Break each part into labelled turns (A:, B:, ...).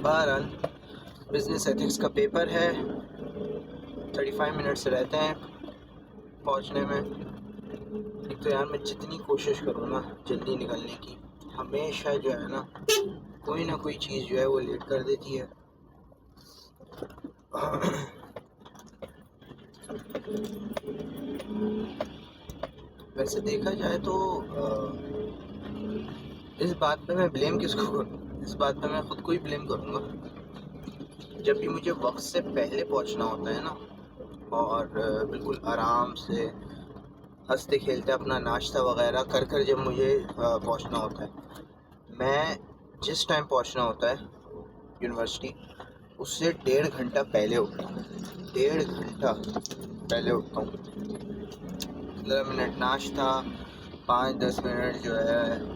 A: बहरहाल business ethics का paper है, 35 मिनट्स रहते हैं पहुंचने में। एक तो यार मैं जितनी कोशिश करूँ ना जल्दी निकलने की, हमेशा जो है ना कोई चीज़ जो है वो लेट कर देती है। वैसे देखा जाए तो इस बात पे मैं ब्लेम किसको करूँ? इस बात पे मैं खुद को ही ब्लेम करूँगा। जब भी मुझे वक्त से पहले पहुँचना होता है ना, और बिल्कुल आराम से हंसते खेलते अपना नाश्ता वगैरह कर जब मुझे पहुँचना होता है, मैं जिस टाइम पहुँचना होता है यूनिवर्सिटी, उससे 1.5 घंटा पहले उठता हूँ। 1.5 घंटा पहले उठता हूँ। 15 मिनट नाश्ता, 5-10 मिनट जो है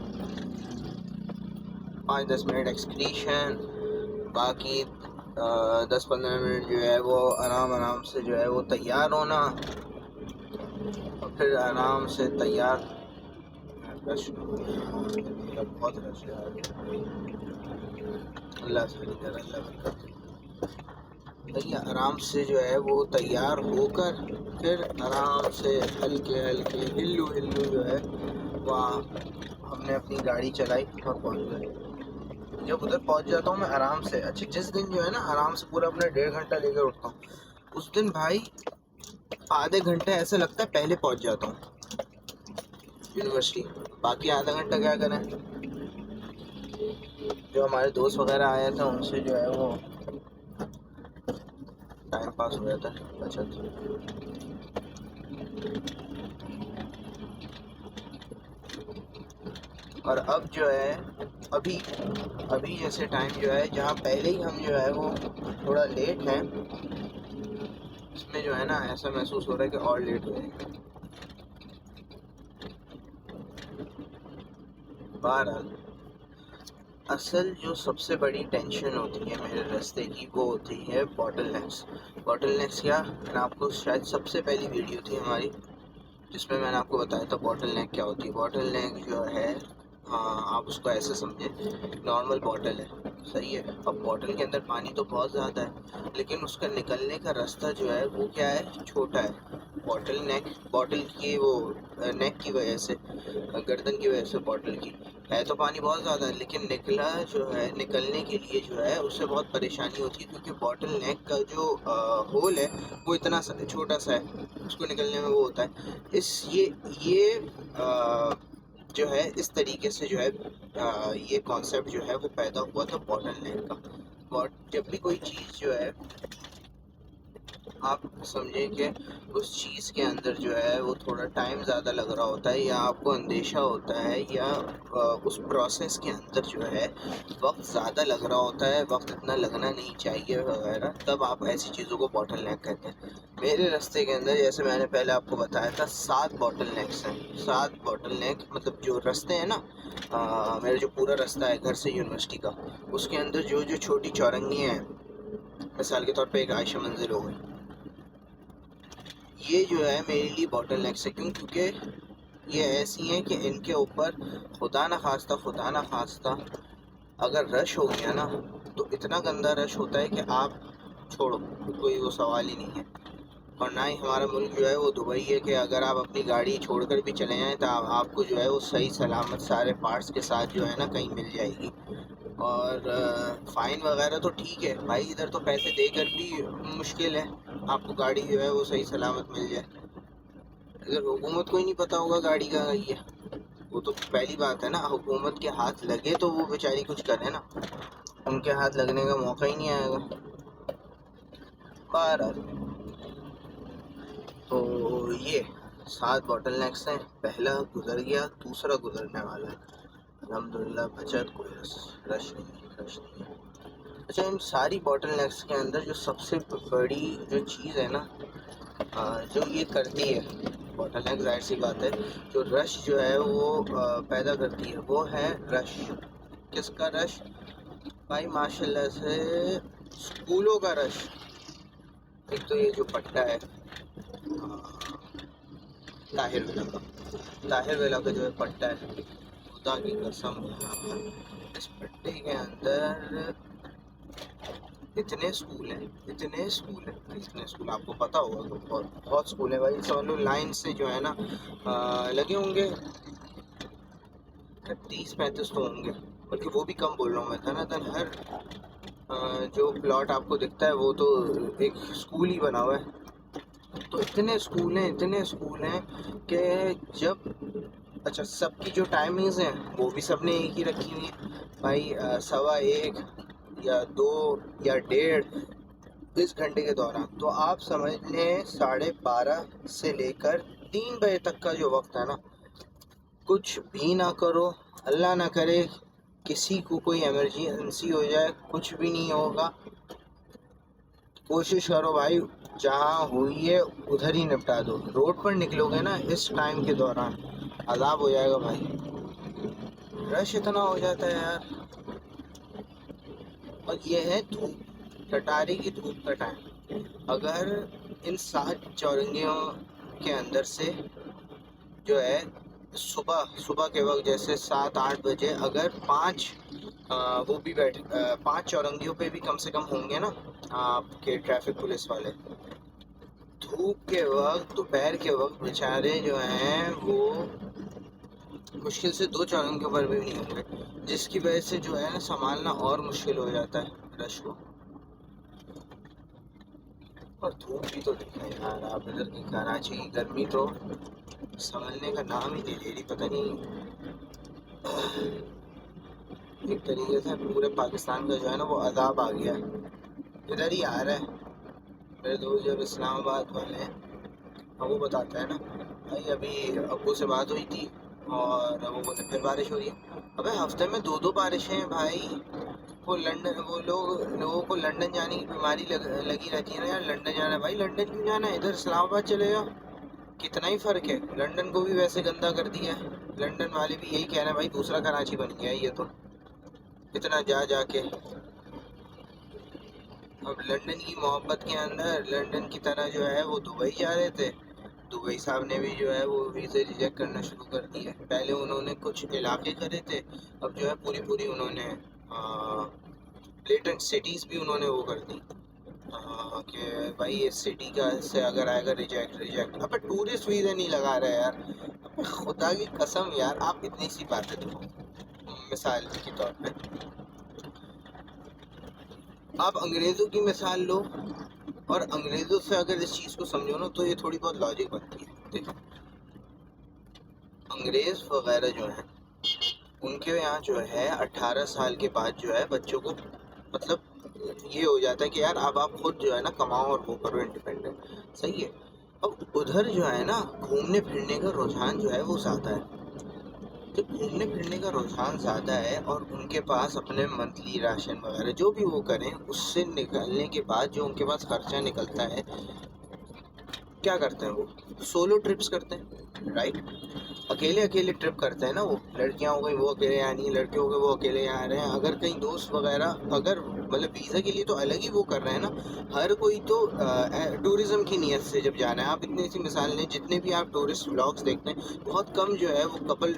A: 5-10 मिनट एक्सक्रीशन, बाकी 10-15 मिनट जो है वो आराम से जो है वो तैयार होना, और फिर आराम से तैयार। रश बहुत रश है, अल्लाह से अल्लाह बरकत। भैया आराम से जो है वो तैयार होकर फिर आराम से हल्के हिल्लू जो है वहाँ हमने अपनी गाड़ी चलाई और पहुँच गए। जब उधर पहुँच जाता हूँ मैं आराम से, अच्छा जिस दिन जो है ना आराम से पूरा अपना 1.5 घंटा लेकर उठता हूँ, उस दिन भाई आधे घंटे ऐसा लगता है पहले पहुँच जाता हूँ यूनिवर्सिटी। बाकी आधा घंटा क्या करें, जो हमारे दोस्त वगैरह आए थे उनसे जो है वो टाइम पास हो जाता है। अच्छा और अब जो है अभी जैसे टाइम जो है जहाँ पहले ही हम जो है वो थोड़ा लेट हैं, इसमें जो है ना ऐसा महसूस हो रहा है कि और लेट हो जाएंगे। बहरहाल असल जो सबसे बड़ी टेंशन होती है मेरे रास्ते की, वो होती है बॉटल नेक्स क्या, मैंने आपको शायद सबसे पहली वीडियो थी हमारी जिसमें मैंने आपको बताया था बॉटल नेक क्या होती है। बॉटल नेक जो है, हाँ आप उसको ऐसे समझें, नॉर्मल बॉटल है, सही है। अब बॉटल के अंदर पानी तो बहुत ज़्यादा है, लेकिन उसका निकलने का रास्ता जो है वो क्या है, छोटा है। बॉटल की वो नेक की वजह से, गर्दन की वजह से बॉटल की है तो पानी बहुत ज़्यादा है, लेकिन निकलने के लिए जो है उससे बहुत परेशानी होती है, क्योंकि बॉटल नेक का जो होल है वो इतना छोटा सा है, उसको निकलने में वो होता है। ये जो है इस तरीके से जो है ये कॉन्सेप्ट जो है वो पैदा हुआ था बॉटल नेक का। जब भी कोई चीज़ जो है आप समझें कि उस चीज़ के अंदर जो है वो थोड़ा टाइम ज़्यादा लग रहा होता है, या आपको अंदेशा होता है, या उस प्रोसेस के अंदर जो है वक्त ज़्यादा लग रहा होता है, वक्त इतना लगना नहीं चाहिए वगैरह, तब आप ऐसी चीज़ों को बॉटल नेक कहते हैं। मेरे रास्ते के अंदर जैसे मैंने पहले आपको बताया था 7 बॉटल नेक्स हैं। 7 बॉटल नेक मतलब जो रास्ते हैं ना, मेरा जो पूरा रास्ता है घर से यूनिवर्सिटी का, उसके अंदर जो छोटी चौरंगी हैं, मिसाल के तौर पे एक आयशा मंजिल हो गई, ये जो है मेरे लिए बॉटल नेक्स है। क्योंकि ये ऐसी हैं कि इनके ऊपर खुदा न खास्ता अगर रश हो गया ना, तो इतना गंदा रश होता है कि आप छोड़ो, कोई वो सवाल ही नहीं है। और ना ही हमारा मुल्क जो है वो दुबई है कि अगर आप अपनी गाड़ी छोड़कर भी चले जाएं तो आपको जो है वो सही सलामत सारे पार्ट्स के साथ जो है ना कहीं मिल जाएगी। और फ़ाइन वगैरह तो ठीक है भाई, इधर तो पैसे देकर भी मुश्किल है आपको गाड़ी जो है वो सही सलामत मिल जाए। इधर हुकूमत को ही नहीं पता होगा गाड़ी कहाँ गई है, वो तो पहली बात है ना। हुकूमत के हाथ लगे तो वो बेचारी कुछ करे ना, उनके हाथ लगने का मौका ही नहीं आएगा। बहरहाल तो ये 7 बॉटल नेक्स हैं, पहला गुजर गया, दूसरा गुजरने वाला है। अल्हम्दुलिल्लाह बचत, कोई रश नहीं है। अच्छा, इन सारी बॉटल नेक्स के अंदर जो सबसे बड़ी जो चीज़ है ना, जो ये करती है बॉटल नेक, जाहिर सी बात है, जो रश जो है वो पैदा करती है, वो है रश। किसका रश भाई? माशाल्लाह से स्कूलों का रश। एक तो ये जो पट्टा है ताहिर विला का जो है पट्टा है, खुदा की कसम इस पट्टे के अंदर इतने स्कूल हैं, इतने स्कूल हैं, इतने स्कूल आपको पता होगा तो बहुत बहुत स्कूल है भाई। समझ लो लाइन से जो है ना लगे होंगे 30-35 तो होंगे, बल्कि वो भी कम बोल रहा हूँ मैं। धनाधन हर जो प्लॉट आपको दिखता है वो तो एक स्कूल ही बना हुआ है। तो इतने स्कूल हैं, इतने स्कूल हैं कि जब अच्छा सबकी जो टाइमिंग्स हैं वो भी सबने एक ही रखी हुई है भाई। 1:15 या 2 या 1:30 इस घंटे के दौरान, तो आप समझ लें 12:30 से लेकर 3 बजे तक का जो वक्त है ना, कुछ भी ना करो, अल्लाह ना करे किसी को कोई इमरजेंसी हो जाए, कुछ भी नहीं होगा। कोशिश करो भाई जहाँ हुई है उधर ही निपटा दो। रोड पर निकलोगे ना इस टाइम के दौरान, अज़ाब हो जाएगा भाई। रश इतना हो जाता है यार। और ये है धूप, टटारी की धूप का टाइम। अगर इन 7 चौरंगियों के अंदर से जो है सुबह सुबह के वक्त जैसे 7-8 बजे अगर 5 वो भी बैठे 5 चौरंगियों पे भी कम से कम होंगे ना आपके ट्रैफिक पुलिस वाले। धूप के वक्त, दोपहर के वक्त बेचारे जो हैं वो मुश्किल से 2 चौरंगियों पर भी नहीं होंगे, जिसकी वजह से जो है ना संभालना और मुश्किल हो जाता है रश को। और धूप भी तो देखा यार आप, इधर की कराची की गर्मी तो संभलने का नाम ही नहीं ले रही। पता नहीं, एक तरीके से पूरे पाकिस्तान का जो है ना वो अजाब आ गया है, इधर ही आ रहा है। मेरे दोस्त जब इस्लामाबाद वाले हैं, अब वो बताता है ना भाई अभी अब्बू से बात हुई थी और वो बोले फिर बारिश हो रही है। अबे हफ्ते में 2-2 बारिशें हैं भाई। वो लंदन, वो लोगों को लंदन जाने की बीमारी लगी रहती है ना यार। लंदन जाना है भाई, लंदन क्यों जाना है, इधर इस्लामाबाद चले जाओ, कितना ही फ़र्क है। लंदन को भी वैसे गंदा कर दिया है, लंदन वाले भी यही कह रहे हैं भाई दूसरा कराची बन गया है ये तो, इतना जा जा के। अब लंदन की मोहब्बत के अंदर लंदन की तरह जो है वो दुबई जा रहे थे। दुबई साहब ने भी जो है वो वीज़े रिजेक्ट करना शुरू कर दिए। पहले उन्होंने कुछ इलाके करे थे, अब जो है पूरी पूरी उन्होंने लेटेंट सिटीज़ भी उन्होंने वो कर दी कि भाई इस सिटी का से अगर आएगा रिजेक्ट रिजेक्ट। अब टूरिस्ट वीज़ा नहीं लगा रहे यार। अब खुदा की कसम यार, आप इतनी सी बातें देखो मिसाल के तौर पे, आप अंग्रेज़ों की मिसाल लो और अंग्रेज़ों से अगर इस चीज़ को समझो ना तो ये थोड़ी बहुत लॉजिक बनती है। देखो अंग्रेज़ वगैरह जो हैं उनके यहाँ जो है 18 साल के बाद जो है बच्चों को मतलब ये हो जाता है कि यार अब आप खुद जो है ना कमाओ और वो करो, इंडिपेंडेंट। सही है। अब उधर जो है ना घूमने फिरने का रुझान जो है वो ज़्यादा है। जब घूमने फिरने का रुझान ज़्यादा है और उनके पास अपने मंथली राशन वगैरह जो भी वो करें उससे निकलने के बाद जो उनके पास खर्चा निकलता है, क्या करते हैं वो सोलो ट्रिप्स करते हैं, राइट। अकेले अकेले ट्रिप करते हैं ना वो। लड़कियां हो गई वो अकेले यहाँ नहीं, लड़के हो गए वो अकेले यहाँ आ रहे हैं। अगर कहीं दोस्त वगैरह अगर मतलब वीज़ा के लिए तो अलग ही वो कर रहे हैं ना। हर कोई तो टूरिज़्म की नीयत से जब जाना है। आप इतनी सी मिसाल लें, जितने भी आप टूरिस्ट व्लॉग्स देखते हैं बहुत कम जो है वो कपल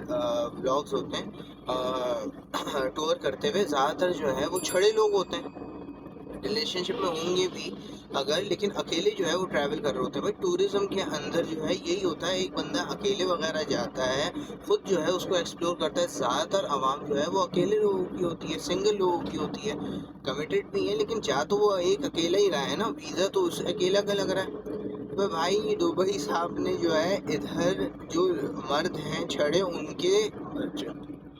A: व्लॉग्स होते हैं टूर करते हुए। ज़्यादातर जो है वो छड़े लोग होते हैं, रिलेशनशिप में होंगे भी अगर, लेकिन अकेले जो है वो ट्रैवल कर रहे होते हैं। भाई टूरिज्म के अंदर जो है यही होता है, एक बंदा अकेले वगैरह जाता है, खुद जो है उसको एक्सप्लोर करता है। ज़्यादातर आवाम जो है वो अकेले लोगों की होती है, सिंगल लोगों की होती है, कमिटेड भी है लेकिन जा तो वो एक अकेला ही रहा है ना। वीज़ा तो उस अकेला का लग रहा है। तो भाई दुबई साहब ने जो है इधर जो मर्द हैं छड़े, उनके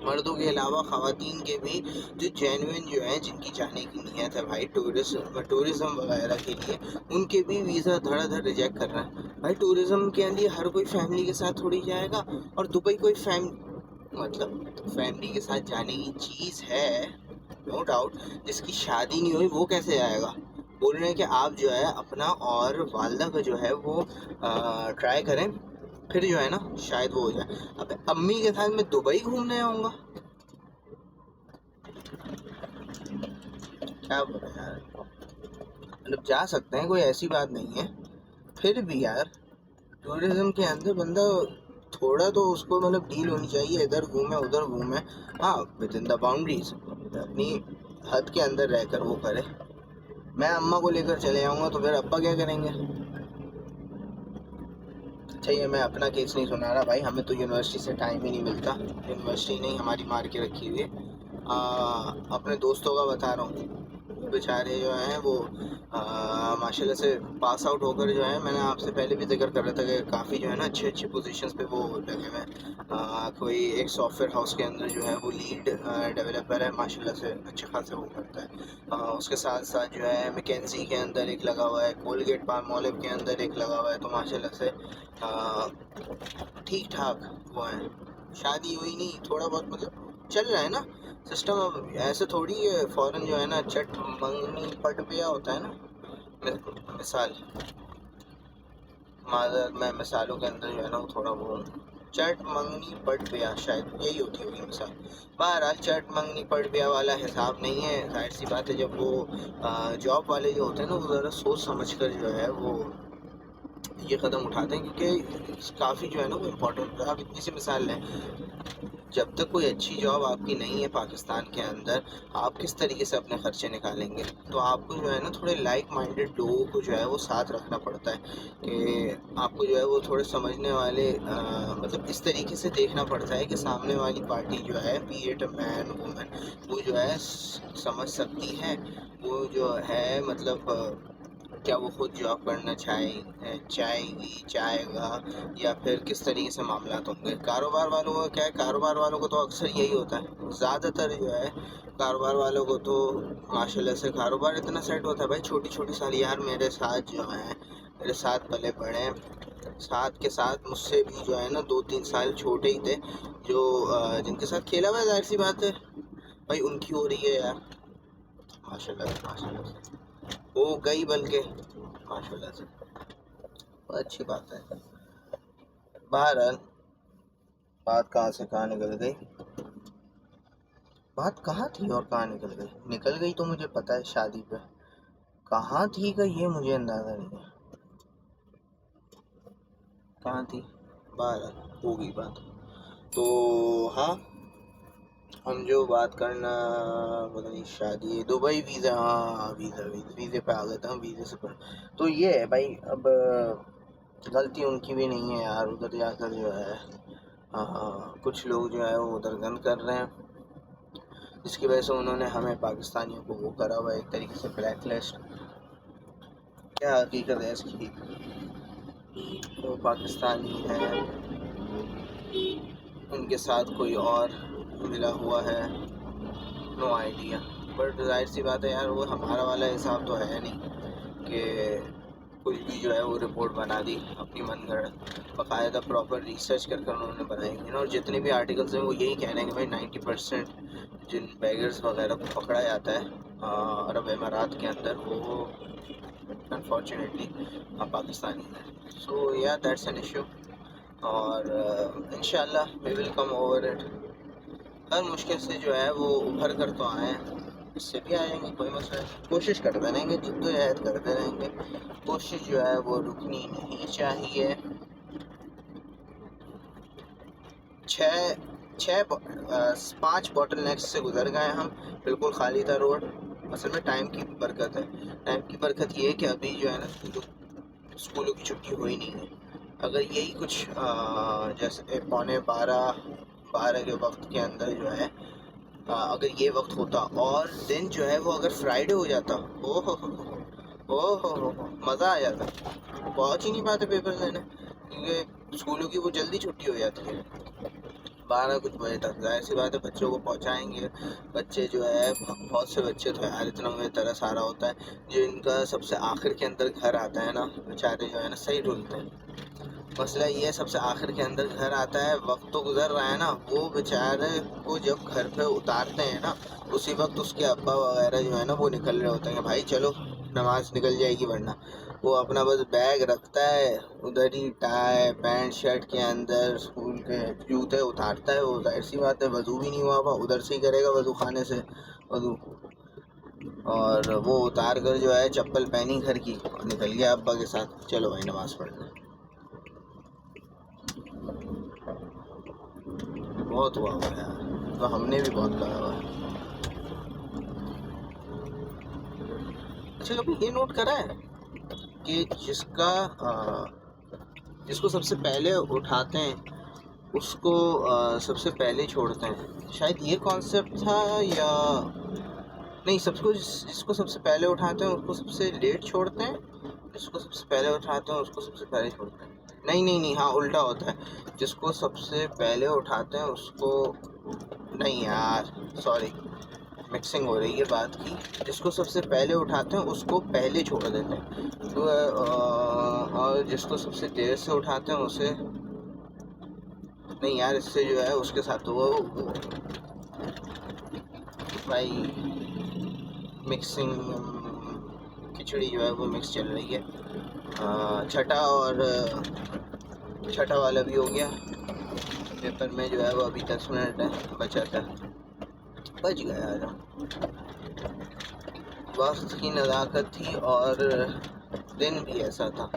A: मर्दों के अलावा ख़वातीन के भी जो जेन्युइन जो हैं जिनकी जाने की नीयत है भाई टूरिज़्म वगैरह के लिए, उनके भी वीज़ा धड़ाधड़ रिजेक्ट कर रहा है। भाई टूरिज़्म के लिए हर कोई फैमिली के साथ थोड़ी जाएगा, और दुबई कोई मतलब फैमिली के साथ जाने की चीज़ है नो डाउट। जिसकी शादी नहीं हुई वो कैसे जाएगा। बोल रहे हैं कि आप जो है अपना और वालदा का जो है वो ट्राई करें, फिर जो है ना शायद वो हो जाए। अब अम्मी के साथ मैं दुबई घूमने आऊँगा, क्या बोले यार। मतलब जा सकते हैं, कोई ऐसी बात नहीं है, फिर भी यार टूरिज्म के अंदर बंदा थोड़ा तो उसको मतलब डील होनी चाहिए। इधर घूमे उधर घूमे, हाँ विद इन द बाउंड्रीज, अपनी हद के अंदर रहकर वो करे। मैं अम्मा को लेकर चले जाऊँगा तो फिर अब्बा क्या करेंगे? अच्छा, ये मैं अपना केस नहीं सुना रहा भाई, हमें तो यूनिवर्सिटी से टाइम ही नहीं मिलता। यूनिवर्सिटी नहीं हमारी मार के रखी हुई है। अपने दोस्तों का बता रहा हूँ, बेचारे जो हैं वो माशाल्लाह से पास आउट होकर जो है, मैंने आपसे पहले भी जिक्र कर रहा था कि काफ़ी जो है ना अच्छी अच्छी पोजीशंस पे वो लगे हुए हैं। कोई एक सॉफ्टवेयर हाउस के अंदर जो है वो लीड डेवलपर है, माशाल्लाह से अच्छे खासे वो करता है। उसके साथ साथ जो है मैकेंजी के अंदर एक लगा हुआ है, कोलगेट पाल्मोलिव के अंदर एक लगा हुआ है, तो माशाल्लाह से ठीक ठाक वो है। शादी हुई नहीं, थोड़ा बहुत मतलब चल रहा है ना सिस्टम। अब ऐसे थोड़ी है फ़ौरन जो है ना चट मंगनी पट गया होता है ना। मिसाल मादर मैं मिसालों के अंदर जो है ना वो थोड़ा वो चट मंगनी पट गया, शायद यही होती होगी मिसाल। बहरहाल चट मंगनी पट गया वाला हिसाब नहीं है। जाहिर सी बात है, जब वो जॉब वाले जो होते हैं ना वो ज़रा सोच समझ कर जो है वो ये कदम उठाते हैं, क्योंकि काफ़ी जो है ना वो इम्पोर्टेंट है। आप इतनी सी मिसाल लें, जब तक कोई अच्छी जॉब आपकी नहीं है पाकिस्तान के अंदर, आप किस तरीके से अपने खर्चे निकालेंगे? तो आपको जो है ना थोड़े लाइक माइंडेड लोगों को जो है वो साथ रखना पड़ता है, कि आपको जो है वो थोड़े समझने वाले मतलब इस तरीके से देखना पड़ता है कि सामने वाली पार्टी जो है, बी इट मैन वुमेन, वो जो है समझ सकती है, वो जो है मतलब क्या वो खुद जॉब करना चाहेगी चाहेगा, या फिर किस तरीके से मामलात होंगे। कारोबार वालों का क्या है, कारोबार वालों को तो अक्सर यही होता है, ज़्यादातर जो है कारोबार वालों को तो माशाल्लाह से कारोबार इतना सेट होता है भाई। छोटी छोटी साल यार मेरे साथ जो हैं, मेरे साथ पले बड़े हैं, साथ के साथ मुझसे भी जो है ना 2-3 साल छोटे ही थे, जो जिनके साथ खेला हुआ है, जाहिर सी बात है भाई उनकी हो रही है यार, माशाल्लाह से माशाल्लाह से हो गई, बल्कि माशाल्लाह से बहुत अच्छी बात है। बहरहाल बात कहाँ से कहाँ निकल गई, बात कहाँ थी और कहाँ निकल गई तो मुझे पता है शादी पे, कहाँ थी का ये मुझे अंदाज़ा नहीं है कहाँ थी। बहरहाल हो गई बात। तो हाँ, हम जो बात करना, पता नहीं शादी दुबई वीज़ा, हाँ वीज़े पे आ गए थे हम, वीज़े से पर तो ये है भाई। अब गलती उनकी भी नहीं है यार, उधर जाकर जो है कुछ लोग जो है वो उधर गंद कर रहे हैं, जिसकी वजह से उन्होंने हमें पाकिस्तानियों को वो करा हुआ है एक तरीके से ब्लैक लिस्ट। क्या हकीकत है इसकी, तो पाकिस्तानी है, उनके साथ कोई और मिला हुआ है, नो आइडिया। बट जाहिर सी बात है यार, वो हमारा वाला हिसाब तो है नहीं कि कुछ भी जो है वो रिपोर्ट बना दी अपनी मन गढ़ंत। बाकायदा प्रॉपर रिसर्च कर कर उन्होंने बनाई है, और जितने भी आर्टिकल्स हैं वो यही कह रहे हैं कि भाई 90% जिन बैगर्स वगैरह को पकड़ा जाता है अरब अमारात के अंदर, वो अनफॉर्चुनेटली पाकिस्तानी है। सो या दैट्स एन इशू, और इंशाल्लाह we will come over it. हर मुश्किल से जो है वो उभर कर तो आए हैं, इससे भी आ जाएंगे, कोई मसला नहीं। कोशिश करते रहेंगे, जिद्दोजहद करते रहेंगे, कोशिश जो है वो रुकनी नहीं चाहिए। छः छः 5 बॉटल नेक्स से गुजर गए हम, बिल्कुल खाली था रोड। असल में टाइम की बरकत है, टाइम की बरकत ये है कि अभी जो है ना स्कूलों की छुट्टी हुई नहीं है। अगर यही कुछ जैसे 11:15 के वक्त के अंदर जो है अगर ये वक्त होता और दिन जो है वो अगर फ्राइडे हो जाता, ओ हो मज़ा आ जाता। पहुँच ही नहीं पाते पेपर देने, क्योंकि स्कूलों की वो जल्दी छुट्टी हो जाती है 12 कुछ बजे तक। जाहिर सी बात है बच्चों को पहुँचाएंगे, बच्चे जो है बहुत से बच्चे तो यार इतना मुझे तरस आ रहा होता है, जो इनका सबसे आखिर के अंदर घर आता है ना, बेचारे जो है ना सही ढूंढते हैं। मसला ये है, सबसे आखिर के अंदर घर आता है, वक्त तो गुजर रहा है ना, वो बेचारे को जब घर पे उतारते हैं ना, उसी वक्त उसके अब्बा वगैरह जो है ना वो निकल रहे होते हैं कि भाई चलो नमाज निकल जाएगी, वरना वो अपना बस बैग रखता है उधर ही, टाई पैंट शर्ट के अंदर स्कूल के जूते उतारता है। वो जाहिर सी बात है वज़ू भी नहीं हुआ हुआ, उधर से ही करेगा वज़ू खाने से वज़ू, और वो उतार कर जो है चप्पल पहनी घर की और निकल गया अब्बा के साथ, चलो भाई नमाज़ पढ़ना। बहुत हुआ हुआ है यार, तो हमने भी बहुत कहा हुआ है। अच्छा, कभी ये नोट करा है कि जिसको सबसे पहले उठाते हैं उसको सबसे पहले छोड़ते हैं? शायद ये कॉन्सेप्ट था, या नहीं, जिसको सबसे पहले उठाते हैं उसको सबसे लेट छोड़ते हैं, जिसको सबसे पहले उठाते हैं उसको सबसे पहले छोड़ते हैं। नहीं नहीं नहीं, हाँ उल्टा होता है, जिसको सबसे पहले उठाते हैं उसको, नहीं यार सॉरी, मिक्सिंग हो रही है बात की। जिसको सबसे पहले उठाते हैं उसको पहले छोड़ देते हैं, तो और जिसको सबसे देर से उठाते हैं उसे, नहीं यार, इससे जो है उसके साथ तो वो भाई मिक्सिंग, खिचड़ी जो है वो मिक्स चल रही है। छठा वाला भी हो गया। पेपर में जो है वो अभी 10 मिनट है बचा था, बच गया यार। वक्त की नज़ाकत थी, और दिन भी ऐसा था।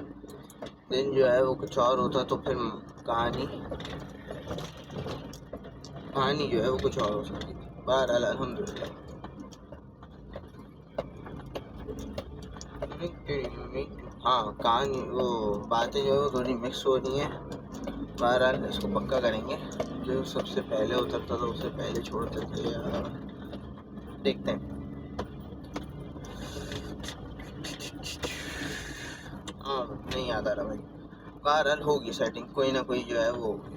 A: दिन जो है वो कुछ और होता तो फिर कहानी जो है वो कुछ और हो सकती। बहरहाल अल्हम्दुलिल्लाह। हाँ, कहानी वो बातें जो है वो थोड़ी मिक्स हो रही हैं। बहरहाल इसको पक्का करेंगे, जो सबसे पहले उतरता था उसे पहले छोड़ते थे, या देखते हैं। हाँ, नहीं याद आ रहा भाई। बहरहाल होगी सेटिंग, कोई ना कोई जो है वो होगी।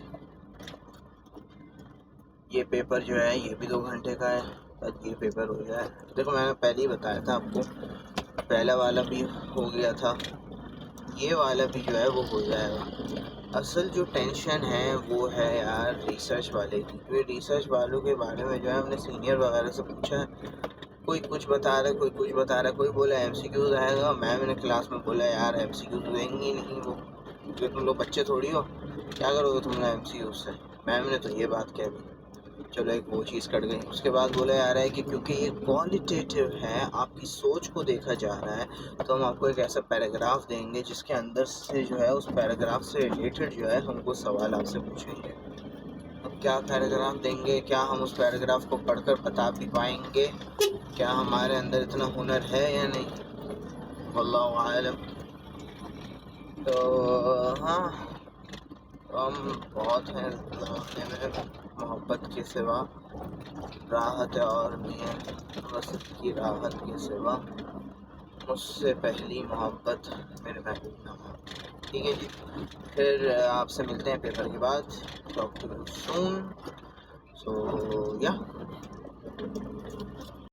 A: ये पेपर जो है ये भी 2 घंटे का है, बस ये पेपर हो जाए। देखो मैंने पहले ही बताया था आपको, पहला वाला भी हो गया था, ये वाला भी जो है वो हो जाएगा। असल जो टेंशन है वो है यार रिसर्च वाले की। वे रिसर्च वालों के बारे में जो है हमने सीनियर वगैरह से पूछा है, कोई कुछ बता रहा है, कोई कुछ बता रहा है। कोई बोला MCQs आएगा, मैम ने क्लास में बोला यार MCQs देंगी नहीं वो, क्योंकि तुम लोग बच्चे थोड़ी हो, क्या करोगे तुम लोग MCQs से। मैम ने तो ये बात कह दी, चलो एक वो चीज़ कट गई। उसके बाद बोला जा रहा है कि क्योंकि ये क्वालिटेटिव है, आपकी सोच को देखा जा रहा है, तो हम आपको एक ऐसा पैराग्राफ देंगे जिसके अंदर से जो है उस पैराग्राफ से रिलेटेड जो है हमको सवाल आपसे पूछेंगे। अब क्या पैराग्राफ देंगे, क्या हम उस पैराग्राफ को पढ़कर बता भी पाएंगे, क्या हमारे अंदर इतना हुनर है या नहीं, वल्लाहु आलम। तो हाँ, हम बहुत हैं ज़माने में, मोहब्बत के सिवा राहत और नहीं है, बस की राहत के सिवा मुझसे पहली मोहब्बत मेरे महबूब नामा। ठीक है जी, फिर आपसे मिलते हैं पेपर के बाद। Talk to you soon. So या